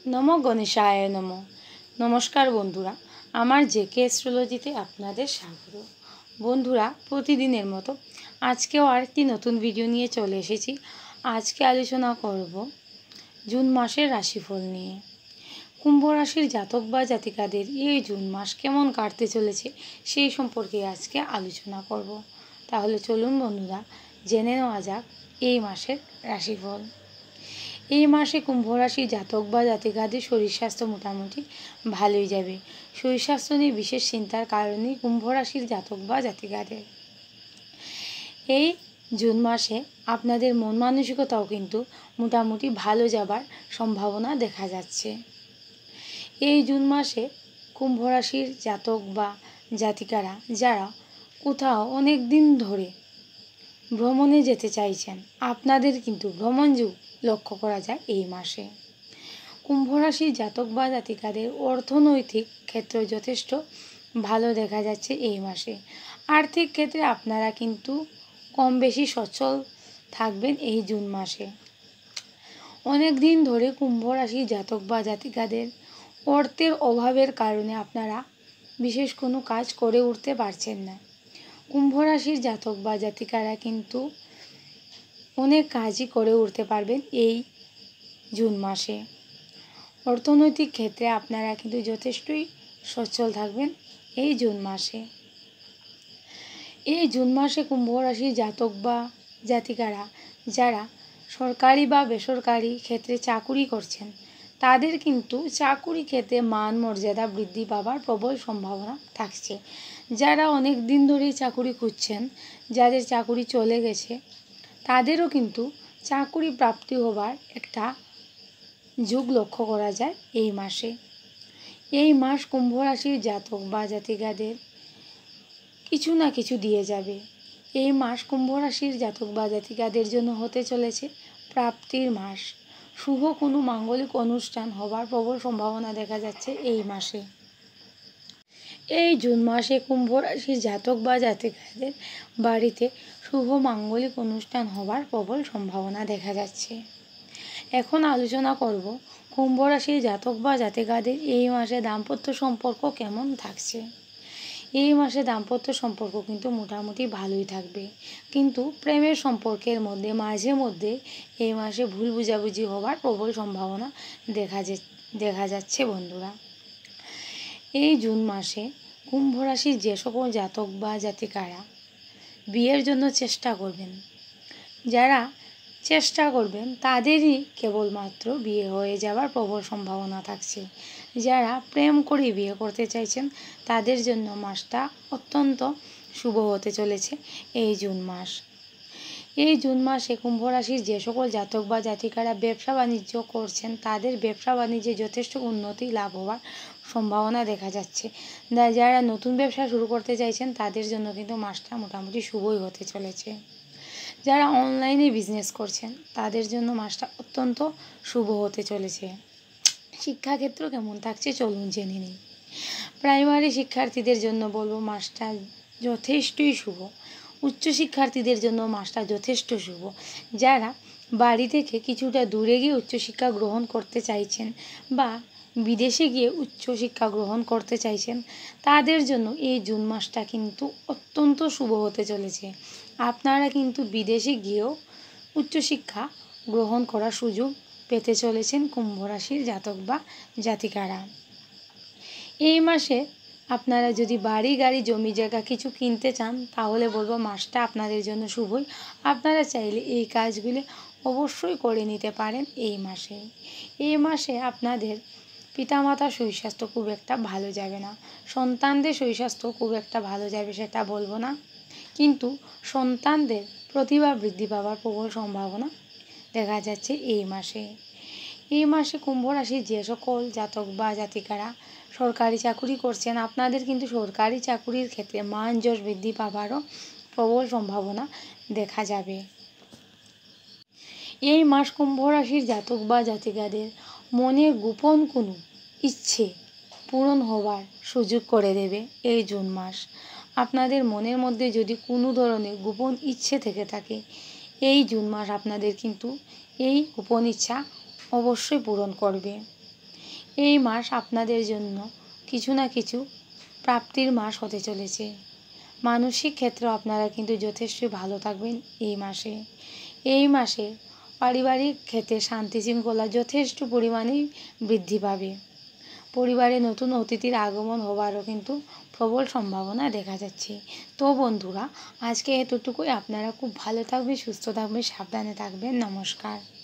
নমো গণেশায় নমো। নমস্কার বন্ধুরা, আমার জেকে অ্যাস্ট্রোলজিতে আপনাদের স্বাগত। বন্ধুরা, প্রতিদিনের মতো আজকেও আরেকটি নতুন ভিডিও নিয়ে চলে এসেছি। আজকে আলোচনা করব জুন মাসের রাশিফল নিয়ে। কুম্ভ রাশির জাতক বা জাতিকাদের এই জুন মাস কেমন কাটতে চলেছে সেই সম্পর্কে আজকে আলোচনা করব। তাহলে চলুন বন্ধুরা, জেনে নেওয়া যাক এই মাসের রাশিফল। এই মাসে কুম্ভ রাশি জাতক বা জাতিকাদের শরীর স্বাস্থ্য মোটামুটি ভালোই যাবে। শরীর স্বাস্থ্য নিয়ে বিশেষ চিন্তার কারণেই কুম্ভ রাশির জাতক বা জাতিকাদের এই জুন মাসে আপনাদের মন মানসিকতাও কিন্তু মোটামুটি ভালো যাবার সম্ভাবনা দেখা যাচ্ছে। এই জুন মাসে কুম্ভ রাশির জাতক বা জাতিকারা যারা কোথাও অনেক দিন ধরে ভ্রমণে যেতে চাইছেন, আপনাদের কিন্তু ভ্রমণ যুগ লক্ষ্য করা যায় এই মাসে। কুম্ভ রাশির জাতক বা জাতিকাদের অর্থনৈতিক ক্ষেত্র যথেষ্ট ভালো দেখা যাচ্ছে এই মাসে। আর্থিক ক্ষেত্রে আপনারা কিন্তু কম বেশি সচ্ছল থাকবেন এই জুন মাসে। অনেক দিন ধরে কুম্ভ রাশির জাতক বা জাতিকাদের অর্থের অভাবের কারণে আপনারা বিশেষ কোনো কাজ করে উঠতে পারছেন না। কুম্ভ রাশির জাতক বা জাতিকারা কিন্তু অনেক কাজই করে উঠতে পারবেন এই জুন মাসে। অর্থনৈতিক ক্ষেত্রে আপনারা কিন্তু যথেষ্টই সচ্ছল থাকবেন এই জুন মাসে। এই জুন মাসে কুম্ভ রাশির জাতক বা জাতিকারা যারা সরকারি বা বেসরকারি ক্ষেত্রে চাকুরি করছেন, তাদের কিন্তু চাকুরি ক্ষেত্রে মান মর্যাদা বৃদ্ধি পাবার প্রবল সম্ভাবনা থাকছে। যারা অনেক দিন ধরেই চাকুরি খুঁজছেন, যাদের চাকুরি চলে গেছে, তাদেরও কিন্তু চাকুরি প্রাপ্তি হবার একটা যুগ লক্ষ্য করা যায় এই মাসে। এই মাস কুম্ভ রাশির জাতক বা জাতিকাদের কিছু না কিছু দিয়ে যাবে। এই মাস কুম্ভ রাশির জাতক বা জাতিকাদের জন্য হতে চলেছে প্রাপ্তির মাস। শুভ কোনো মাঙ্গলিক অনুষ্ঠান হবার প্রবল সম্ভাবনা দেখা যাচ্ছে এই মাসে। এই জুন মাসে কুম্ভ রাশির জাতক বা জাতিকাদের বাড়িতে শুভ মাঙ্গলিক অনুষ্ঠান হবার প্রবল সম্ভাবনা দেখা যাচ্ছে। এখন আলোচনা করব কুম্ভ রাশির জাতক বা জাতিকাদের এই মাসে দাম্পত্য সম্পর্ক কেমন থাকছে। এই মাসে দাম্পত্য সম্পর্ক কিন্তু মোটামুটি ভালোই থাকবে, কিন্তু প্রেমের সম্পর্কের মধ্যে মাঝে মধ্যে এই মাসে ভুল বুঝাবুঝি হবার প্রবল সম্ভাবনা দেখা যাচ্ছে বন্ধুরা। এই জুন মাসে কুম্ভ রাশির যে সকল জাতক বা জাতিকারা বিয়ের জন্য চেষ্টা করবেন, যারা চেষ্টা করবেন তাদেরই কেবলমাত্র বিয়ে হয়ে যাওয়ার প্রবল সম্ভাবনা থাকছে। যারা প্রেম করে বিয়ে করতে চাইছেন, তাদের জন্য মাসটা অত্যন্ত শুভ হতে চলেছে এই জুন মাস। এই জুন মাসে কুম্ভ রাশির যে সকল জাতক বা জাতিকারা ব্যবসা বাণিজ্য করছেন, তাদের ব্যবসা বাণিজ্যে যথেষ্ট উন্নতি লাভ হওয়ার সম্ভাবনা দেখা যাচ্ছে। যারা নতুন ব্যবসা শুরু করতে চাইছেন, তাদের জন্য কিন্তু মাসটা মোটামুটি শুভই হতে চলেছে। যারা অনলাইনে বিজনেস করছেন, তাদের জন্য মাসটা অত্যন্ত শুভ হতে চলেছে। শিক্ষাক্ষেত্র কেমন থাকছে চলুন জেনে নিই। প্রাইমারি শিক্ষার্থীদের জন্য বলবো মাসটা যথেষ্টই শুভ। উচ্চশিক্ষার্থীদের জন্য মাসটা যথেষ্ট শুভ। যারা বাড়ি থেকে কিছুটা দূরে গিয়ে উচ্চশিক্ষা গ্রহণ করতে চাইছেন বা বিদেশে গিয়ে উচ্চশিক্ষা গ্রহণ করতে চাইছেন, তাদের জন্য এই জুন মাসটা কিন্তু অত্যন্ত শুভ হতে চলেছে। আপনারা কিন্তু বিদেশে গিয়েও উচ্চশিক্ষা গ্রহণ করার সুযোগ পেতে চলেছেন কুম্ভ রাশির জাতক বা জাতিকারা। এই মাসে আপনারা যদি বাড়ি গাড়ি জমি জায়গা কিছু কিনতে চান, তাহলে বলবো মাসটা আপনাদের জন্য শুভই। আপনারা চাইলে এই কাজগুলি অবশ্যই করে নিতে পারেন এই মাসে। এই মাসে আপনাদের পিতামাতার শরীর স্বাস্থ্য খুব একটা ভালো যাবে না, সন্তানদের শরীর স্বাস্থ্য খুব একটা ভালো যাবে সেটা বলবো না, কিন্তু সন্তানদের প্রতিভা বৃদ্ধি পাওয়ার প্রবল সম্ভাবনা দেখা যাচ্ছে এই মাসে। এই মাসে কুম্ভ রাশির যে সকল জাতক বা জাতিকারা সরকারি চাকুরি করছেন, আপনাদের কিন্তু সরকারি চাকুরির ক্ষেত্রে মান যশ বৃদ্ধি পাবারও প্রবল সম্ভাবনা দেখা যাবে। এই মাস কুম্ভ রাশির জাতক বা জাতিকাদের মনের গোপন কোনো ইচ্ছে পূরণ হবার সুযোগ করে দেবে এই জুন মাস। আপনাদের মনের মধ্যে যদি কোনো ধরনের গোপন ইচ্ছে থেকে থাকে, এই জুন মাস আপনাদের কিন্তু এই গোপন ইচ্ছা অবশ্যই পূরণ করবে। এই মাস আপনাদের জন্য কিছু না কিছু প্রাপ্তির মাস হতে চলেছে। মানসিক ক্ষেত্রেও আপনারা কিন্তু যথেষ্টই ভালো থাকবেন এই মাসে। এই মাসে পারিবারিক ক্ষেত্রে শান্তি শৃঙ্খলা যথেষ্ট পরিমাণেই বৃদ্ধি পাবে। পরিবারে নতুন অতিথির আগমন হওয়ারও কিন্তু প্রবল সম্ভাবনা দেখা যাচ্ছে। তো বন্ধুরা, আজকে এতটুকুই। আপনারা খুব ভালো থাকবেন, সুস্থ থাকবেন, সাবধানে থাকবেন। নমস্কার।